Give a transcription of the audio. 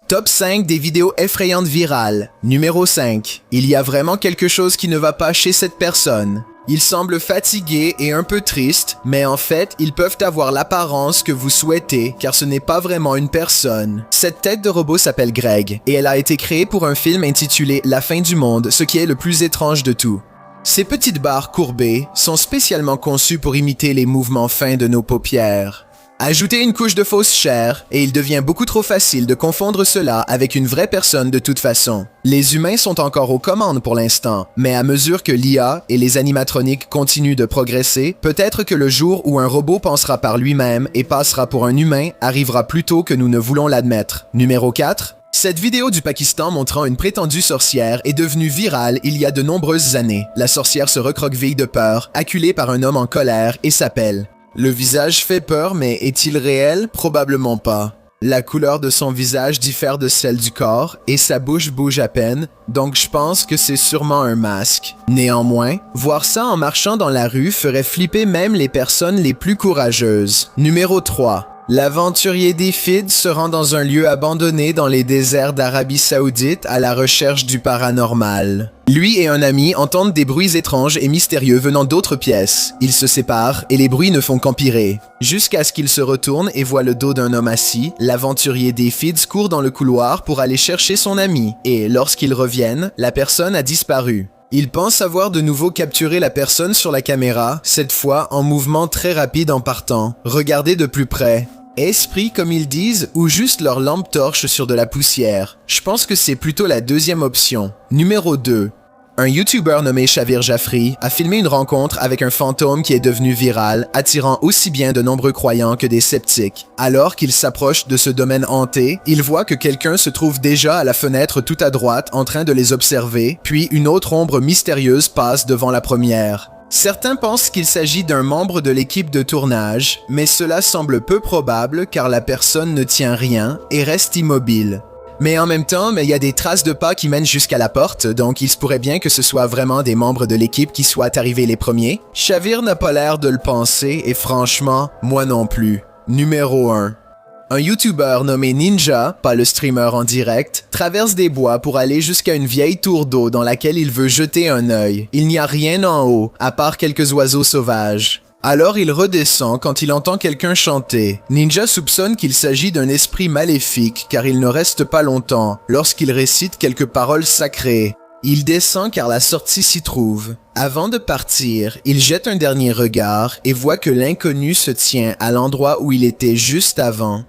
Top 5 des vidéos effrayantes virales. Numéro 5. Il y a vraiment quelque chose qui ne va pas chez cette personne. Ils semblent fatigués et un peu tristes, mais en fait, ils peuvent avoir l'apparence que vous souhaitez, car ce n'est pas vraiment une personne. Cette tête de robot s'appelle Greg, et elle a été créée pour un film intitulé La fin du monde, ce qui est le plus étrange de tout. Ces petites barres courbées sont spécialement conçues pour imiter les mouvements fins de nos paupières. Ajoutez une couche de fausse chair et il devient beaucoup trop facile de confondre cela avec une vraie personne de toute façon. Les humains sont encore aux commandes pour l'instant, mais à mesure que l'IA et les animatroniques continuent de progresser, peut-être que le jour où un robot pensera par lui-même et passera pour un humain arrivera plus tôt que nous ne voulons l'admettre. Numéro 4. Cette vidéo du Pakistan montrant une prétendue sorcière est devenue virale il y a de nombreuses années. La sorcière se recroqueville de peur, acculée par un homme en colère et s'appelle. Le visage fait peur, mais est-il réel? Probablement pas. La couleur de son visage diffère de celle du corps et sa bouche bouge à peine, donc je pense que c'est sûrement un masque. Néanmoins, voir ça en marchant dans la rue ferait flipper même les personnes les plus courageuses. Numéro 3. L'aventurier des Fids se rend dans un lieu abandonné dans les déserts d'Arabie Saoudite à la recherche du paranormal. Lui et un ami entendent des bruits étranges et mystérieux venant d'autres pièces. Ils se séparent et les bruits ne font qu'empirer. Jusqu'à ce qu'ils se retournent et voient le dos d'un homme assis, l'aventurier des Fids court dans le couloir pour aller chercher son ami. Et lorsqu'ils reviennent, la personne a disparu. Il pense avoir de nouveau capturé la personne sur la caméra, cette fois en mouvement très rapide en partant. Regardez de plus près. Esprit comme ils disent ou juste leur lampe torche sur de la poussière. Je pense que c'est plutôt la deuxième option. Numéro 2. Un YouTuber nommé Shavir Jafri a filmé une rencontre avec un fantôme qui est devenu viral, attirant aussi bien de nombreux croyants que des sceptiques. Alors qu'il s'approche de ce domaine hanté, il voit que quelqu'un se trouve déjà à la fenêtre tout à droite en train de les observer, puis une autre ombre mystérieuse passe devant la première. Certains pensent qu'il s'agit d'un membre de l'équipe de tournage, mais cela semble peu probable car la personne ne tient rien et reste immobile. Mais en même temps, il y a des traces de pas qui mènent jusqu'à la porte, donc il se pourrait bien que ce soit vraiment des membres de l'équipe qui soient arrivés les premiers. Shavir n'a pas l'air de le penser et franchement, moi non plus. Numéro 1. Un YouTuber nommé Ninja, pas le streamer en direct, traverse des bois pour aller jusqu'à une vieille tour d'eau dans laquelle il veut jeter un œil. Il n'y a rien en haut, à part quelques oiseaux sauvages. Alors il redescend quand il entend quelqu'un chanter. Ninja soupçonne qu'il s'agit d'un esprit maléfique car il ne reste pas longtemps lorsqu'il récite quelques paroles sacrées. Il descend car la sortie s'y trouve. Avant de partir, il jette un dernier regard et voit que l'inconnu se tient à l'endroit où il était juste avant.